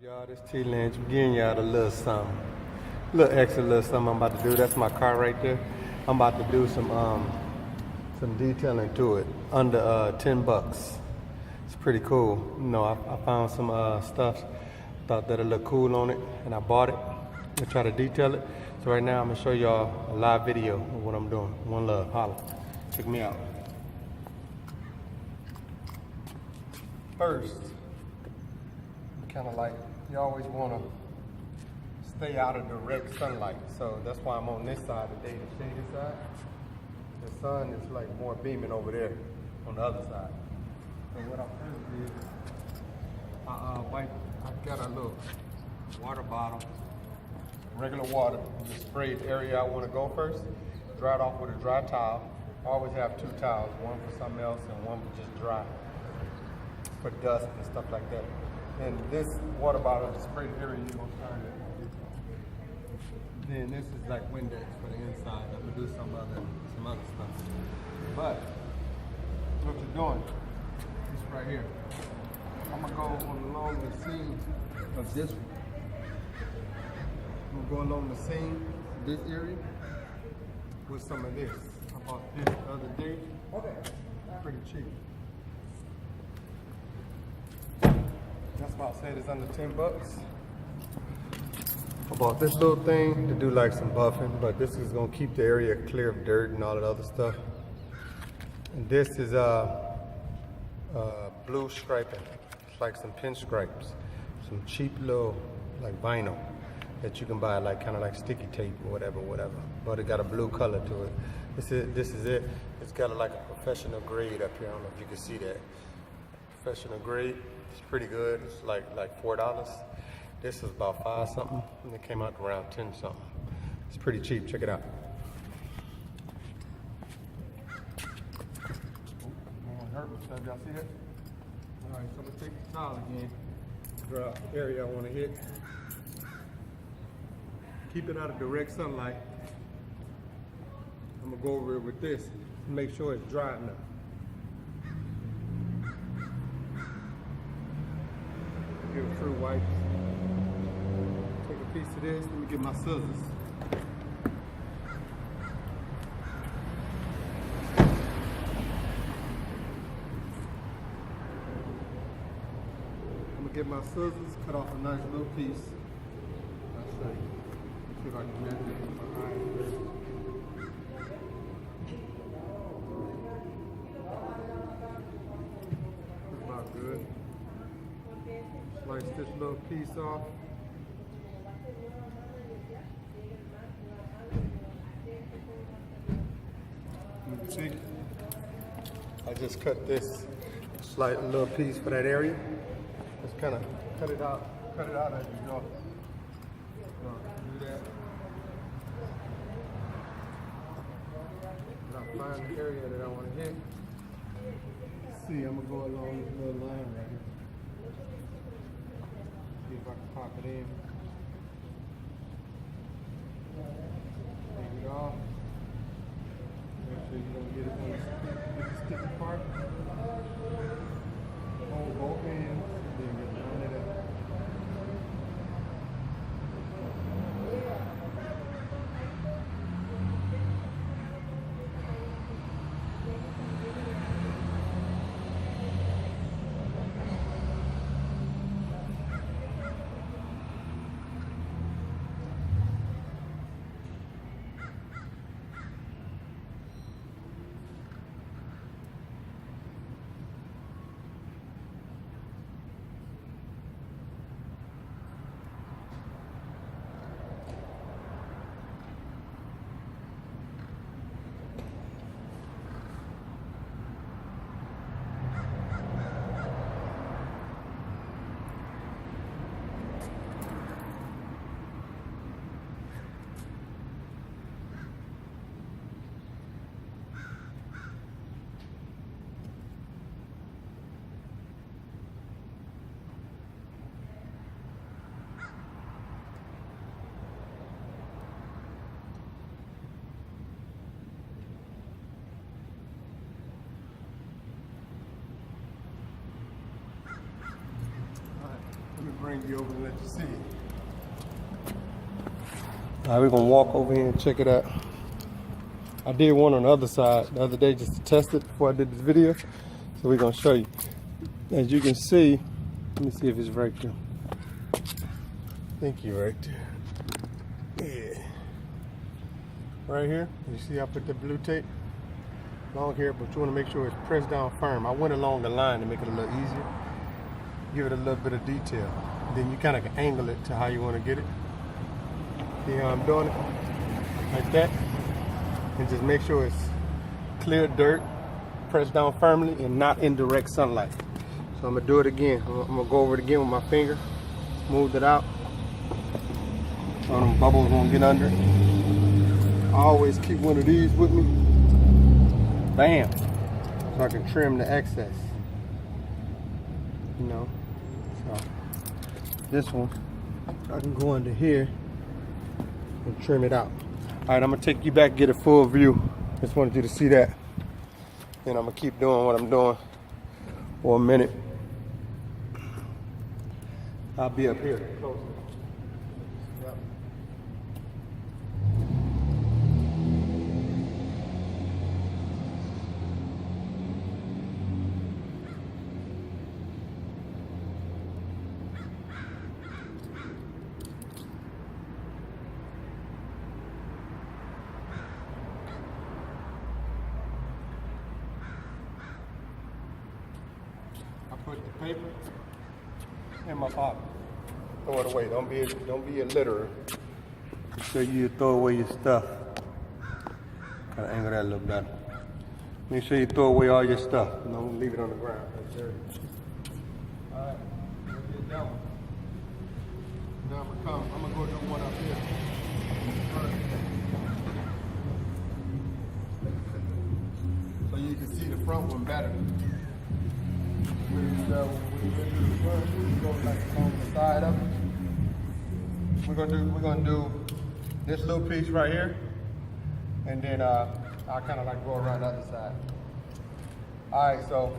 Y'all, this T Lynch, I'm giving y'all a little something. Extra little something I'm about to do. That's my car right there. I'm about to do some detailing to it under 10 bucks. It's pretty cool. You know, I found some stuff, thought that it looked cool on it, and I bought it to try to detail it. So right now I'm gonna show y'all a live video of what I'm doing. One love, holla. Check me out. First, kind of like you always want to stay out of direct sunlight, so that's why I'm on this side today, the shaded side. The sun is like more beaming over there on the other side. So what I first did, I got a little water bottle, regular water, just spray the area I want to go first, dry it off with a dry towel. I always have two towels, one for something else and one for just dry, for dust and stuff like that. And this water bottle is spray the area you're gonna start at. Then this is like Windex for the inside. I'm gonna do some other stuff. But what you're doing, this right here. I'm gonna go along the seam of this one. I'm gonna go along the seam, this area, with some of this. I bought this the other day. Okay. Pretty cheap. That's why I said it's under 10 bucks. I bought this little thing to do like some buffing, but this is gonna keep the area clear of dirt and all that other stuff. And this is blue striping. It's like some pinstripes, some cheap little like vinyl that you can buy like kind of like sticky tape or whatever. But it got a blue color to it. This is it. It's got like a professional grade up here. I don't know if you can see that. Professional grade. It's pretty good. It's like $4. This is about 5 something, and it came out to around 10 something. It's pretty cheap. Check it out. Y'all see that? All right, so I'm gonna take the towel again. Draw the area I want to hit. Keep it out of direct sunlight. I'm gonna go over it with this and make sure it's dry enough. Give it true wipes. Take a piece of this. Let me get my scissors. I'm gonna get my scissors, cut off a nice little piece. I'll show you. See if I can measure it with my eyes. That's about good. Slice this little piece off. You can see, I just cut this slight little piece for that area. Just kind of cut it out as you go. Do that. And I'll find the area that I want to hit. See, I'm gonna go along this little line right here. See if I can pop it in. Take it off. Make sure you don't get it on the sticky part. Hold both ends, then just line it up. be over and let you see it. All right, we're gonna walk over here and check it out. I did one on the other side the other day just to test it before I did this video. So we're gonna show you. As you can see, let me see if it's right there. I think you're right there. Yeah. Right here, you see I put the blue tape along here, but you wanna make sure it's pressed down firm. I went along the line to make it a little easier. Give it a little bit of detail. Then you kind of angle it to how you wanna get it. See how I'm doing it? Like that. And just make sure it's clear dirt, pressed down firmly, and not in direct sunlight. So I'm gonna do it again. I'm gonna go over it again with my finger, smooth it out. So them bubbles won't get under. I always keep one of these with me. Bam! So I can trim the excess. You know. So this one, I can go under here and trim it out. All right, I'm gonna take you back, get a full view. Just wanted you to see that. And I'm gonna keep doing what I'm doing for a minute. I'll be up here closer. Yep. Put the paper in my pocket. Throw it away. Don't be a litterer. Make sure you throw away your stuff. Kind of angle that a little better. Make sure you throw away all your stuff. Don't leave it on the ground. That's dirty. All right, we'll get that one. Now I'm gonna go do one up here. So you can see the front one better. We're gonna do this little piece right here, and then I'll kind of like go around the other side. All right, so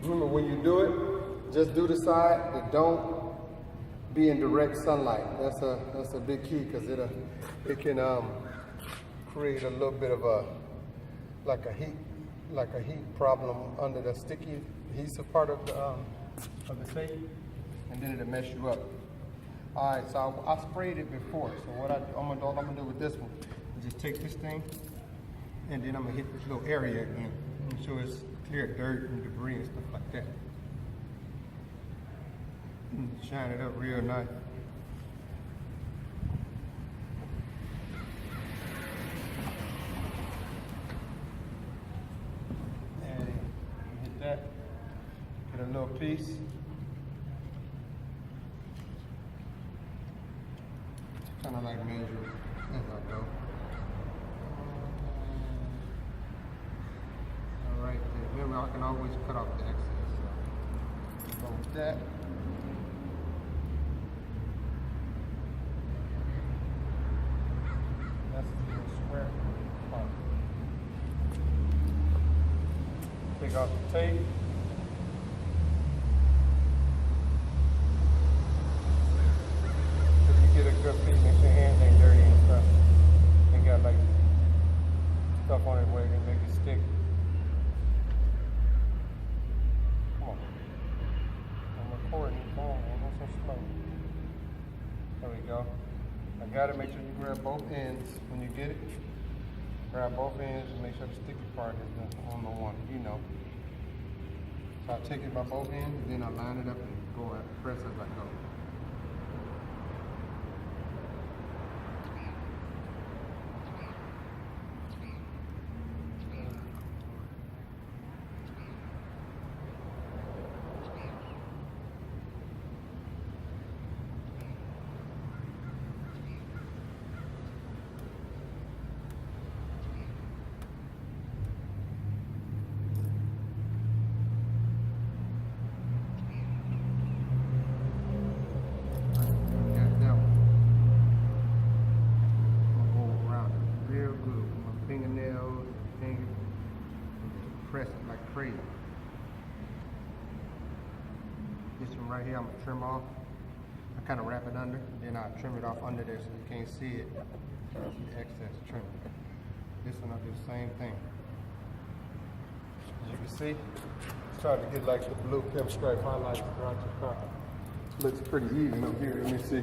remember when you do it, just do the side that don't be in direct sunlight. That's a big key because it can create a little bit of a heat problem under the sticky adhesive part of the tape, and then it'll mess you up. All right, so I sprayed it before. So what I'm gonna do with this one is just take this thing, and then I'm gonna hit this little area again. Make sure it's clear dirt and debris and stuff like that. And shine it up real nice. Get a little piece. Kind of like measure as I go. All right, remember I can always cut off the excess. So go with that. That's the square part. Take off the tape. Get a good piece, make sure your hands ain't dirty and stuff. Ain't got like stuff on it where it can make it stick. Come on. I'm recording. Come on, man. Go so slow. There we go. I got it. Make sure you grab both ends when you get it. Grab both ends and make sure the sticky part is on the one, you know. So I take it by both ends and then I line it up and go and press as I go. trim right here. I'm gonna trim off. I kind of wrap it under, then I trim it off under there so you can't see it. The excess trim. This one I'll do the same thing. As you can see, it's trying to get like the blue pinstripe highlights throughout your car. Looks pretty even up here. Let me see.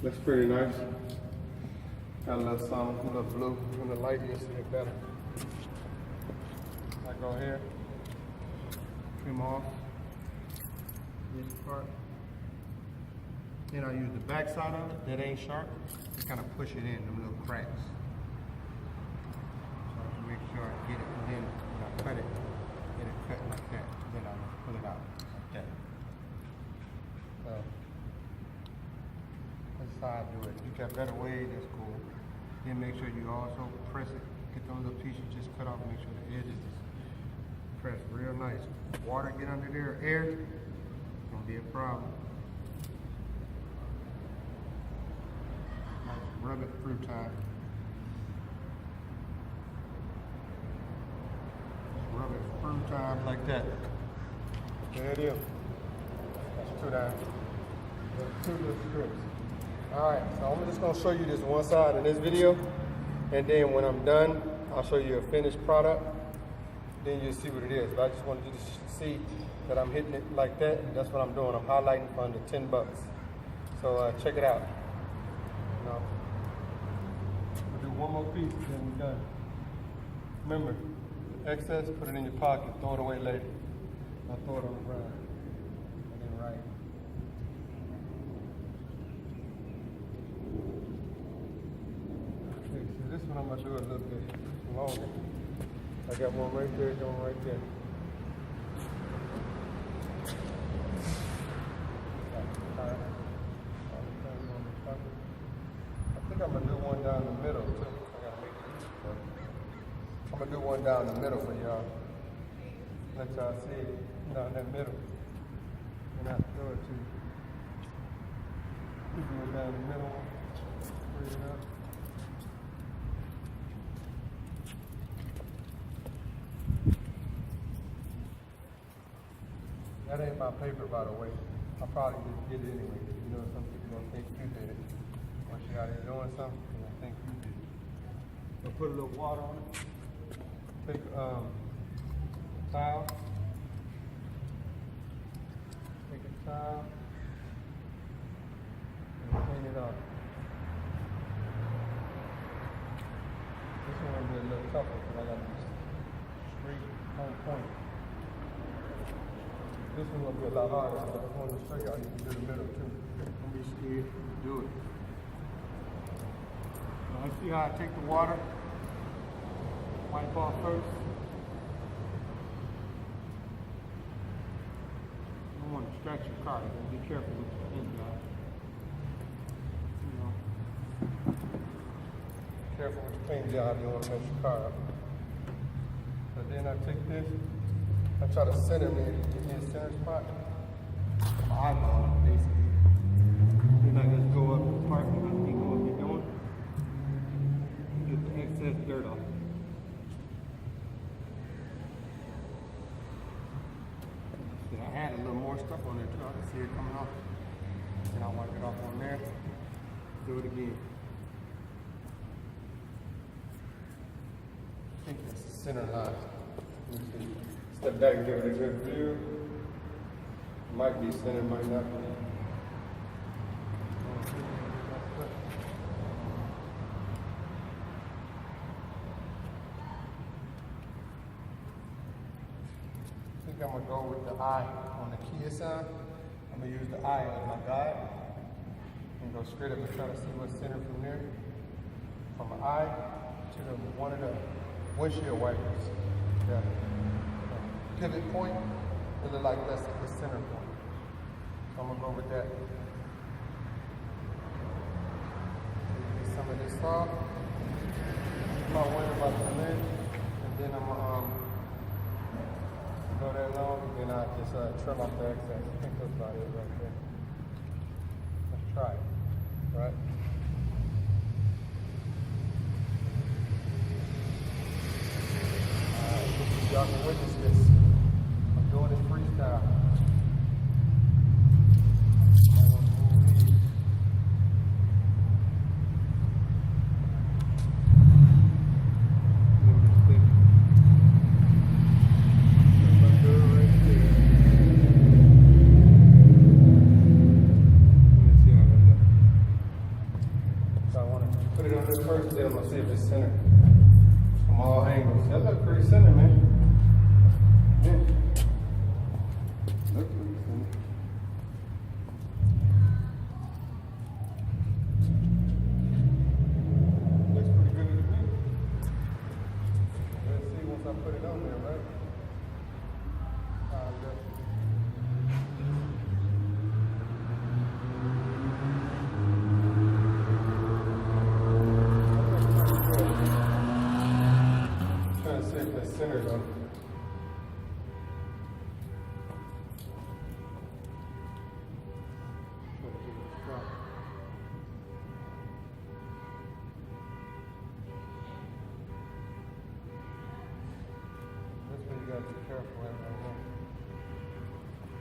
Looks pretty nice. Got a little something, a little blue. In the light, you'll see it better. I go here, trim off this part. Then I use the back side of it that ain't sharp to kind of push it in, them little cracks. So I have to make sure I get it, and then when I cut it, get it cut like that. Then I pull it out like that. So that's how I do it. If you got better way, that's cool. Then make sure you also press it. Get those little pieces just cut off. Make sure the edges is pressed real nice. Water get under there, air, it's gonna be a problem. Rub it through time. Rub it through time like that. There it is. That's two down. Two little strips. Alright, so I'm just going to show you this one side in this video. And then when I'm done, I'll show you a finished product. Then you'll see what it is. But I just wanted you to see that I'm hitting it like that. And that's what I'm doing. I'm highlighting for under $10. So check it out. You know. One more piece, then we're done. Remember, excess, put it in your pocket, throw it away later. I'll throw it on the ground. And then right. Okay, so this one I'm gonna do a little bit longer. I got one right there, got one right there. I think I'm gonna do one down the middle too. I gotta make it easy, but I'm gonna do one down the middle for y'all. Let y'all see it down that middle. And I throw it to you. Do it down the middle. Bring it up. That ain't my paper, by the way. I'll probably just get it anyway. You know, some people gonna think you did it. Once you're out here doing something, I think you did. So put a little water on it. Take a towel. Take a towel. And clean it up. This one will be a little tougher because I got to be straight on point. This one will be a lot harder. I just wanted to show you how you can do the middle too. Don't be scared. Do it. Now see how I take the water, wipe off first. You don't want to scratch your car, so be careful with your ink job. You know, careful with your paint job, you don't want to mess your car up. But then I take this, I try to center me, give me a center spot. My eyeball, basically. Then I just go up the part and I think what you're doing. Get the excess dirt off. See, I had a little more stuff on there too. I can see it coming off. Then I'll wipe it off on there. Do it again. I think that's the center line. Let me see. Step back and give it a good view. Might be center, might not be. I think I'm gonna go with the eye on the Kia sign. I'm gonna use the eye as my guide and go straight up and try to see what's center from there. From the eye to one of the windshield wipers. Yeah. Pivot point, it look like that's the center point. So I'm gonna go with that. Get some of this off. Keep my wind about to lid, and then I'm gonna go that long, and then I just trim off the excess. I think that's about it right there. Let's try it, right? Alright, y'all can witness this. I'm doing it freestyle.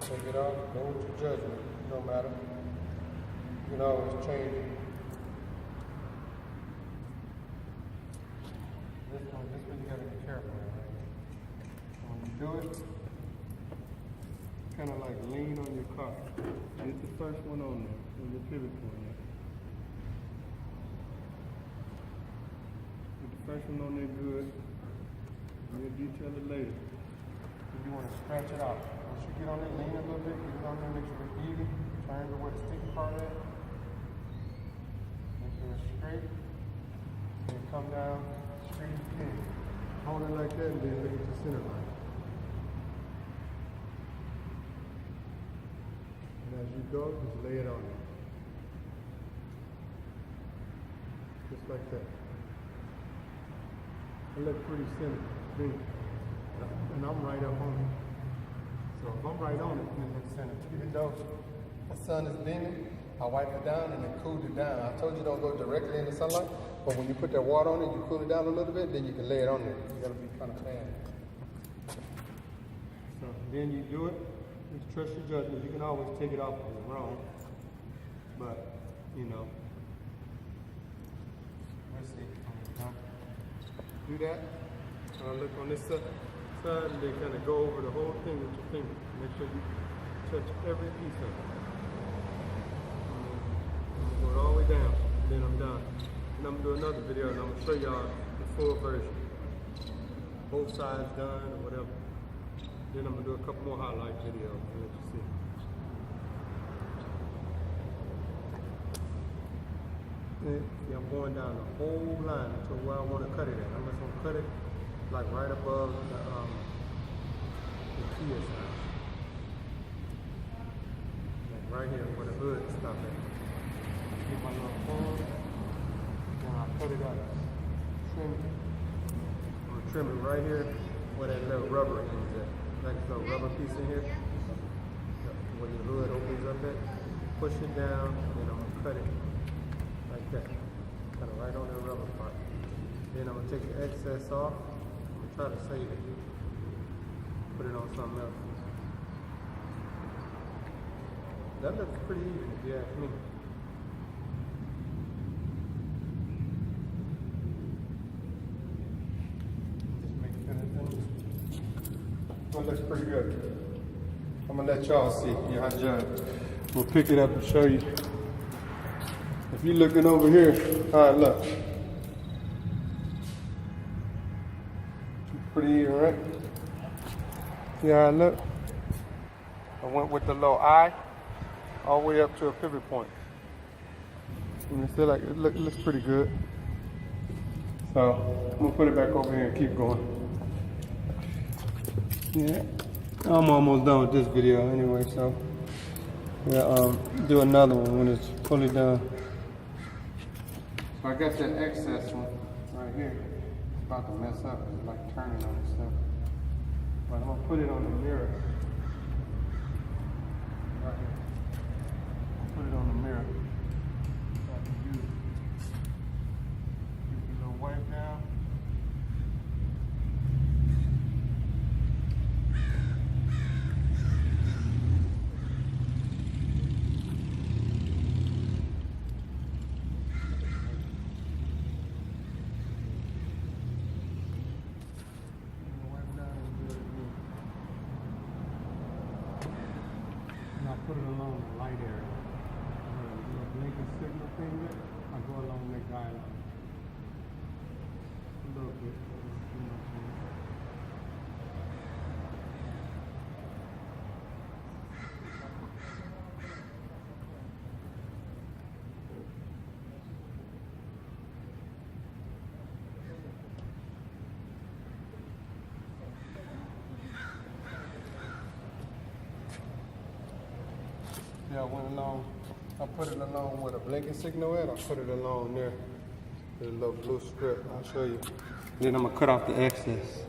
Take it off, go with your judgment, no matter. You can always change it. This one you gotta be careful with, right? When you do it, kind of like lean on your car. Get the first one on there, on your pivot point. Get the first one on there good. We'll detail it later. If you want to scratch it out. Once you get on there, lean a little bit, get it on there, make sure it's even. Turn to where the sticky part is. Make sure it's straight. And come down straight in. Hold it like that and then look at the center line. And as you go, just lay it on there. Just like that. It looks pretty simple. And I'm right up on it. So if I'm right on it, then it's center. Even though the sun is beaming, I wipe it down and then cool it down. I told you don't go directly in the sunlight, but when you put that water on it, you cool it down a little bit, then you can lay it on there. You gotta be kind of fast. So then you do it, just trust your judgment. You can always take it off if it's wrong, but you know, let's see. Do that. Look on this side and then kind of go over the whole thing with your finger. Make sure you touch every piece of it. I'm going to go all the way down, and then I'm done. And I'm going to do another video and I'm going to show y'all the full version. Both sides done or whatever. Then I'm going to do a couple more highlight videos and let you see. See, I'm going down the whole line to where I want to cut it at. I'm just going to cut it like right above the Kia sign. Like right here where the hood stop at. Get my little phone, and I cut it out. Trim it. I'm going to trim it right here where that little rubber is at. Like this little rubber piece in here. Where your hood opens up at. Push it down, and then I'm going to cut it like that. Kind of right on that rubber part. Then I'm going to take the excess off. Try to save it. Put it on something else. That looks pretty even if you ask me. Just make sure that thing. That looks pretty good. I'm gonna let y'all see. Yeah, I judge. We'll pick it up and show you. If you're looking over here, alright, look. Pretty even, right? Yeah, look. I went with the little eye all the way up to a pivot point. And it feel like it looks pretty good. So I'm gonna put it back over here and keep going. Yeah, I'm almost done with this video anyway, so yeah, do another one when it's fully done. So I got that excess one right here. About to mess up, it's like turning on itself. But I'm gonna put it on the mirror. Right here. I'll put it on the mirror. So I can use it. Keep the little wipe down. Put it along the light area. The blinking signal thing there, I go along that guideline. A little bit. Yeah, I went along, I put it along where the blinking signal at, I put it along there. There's a little blue strip, I'll show you. Then I'm gonna cut off the excess.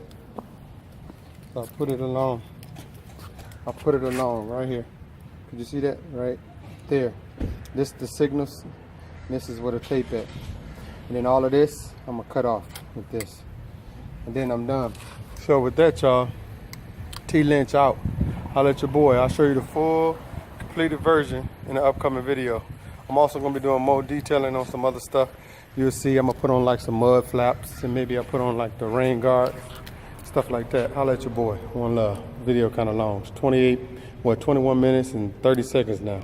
So I put it along right here. Could you see that? Right there. This is the signals, this is where the tape at. And then all of this, I'm gonna cut off with this. And then I'm done. So with that, y'all, T Lynch out. holla at your boy. I'll show you the full completed version in the upcoming video. I'm also gonna be doing more detailing on some other stuff. You'll see I'm gonna put on like some mud flaps and maybe I'll put on like the rain guard, stuff like that. Holla at your boy. One love. Video kind of long. It's 21 minutes and 30 seconds now.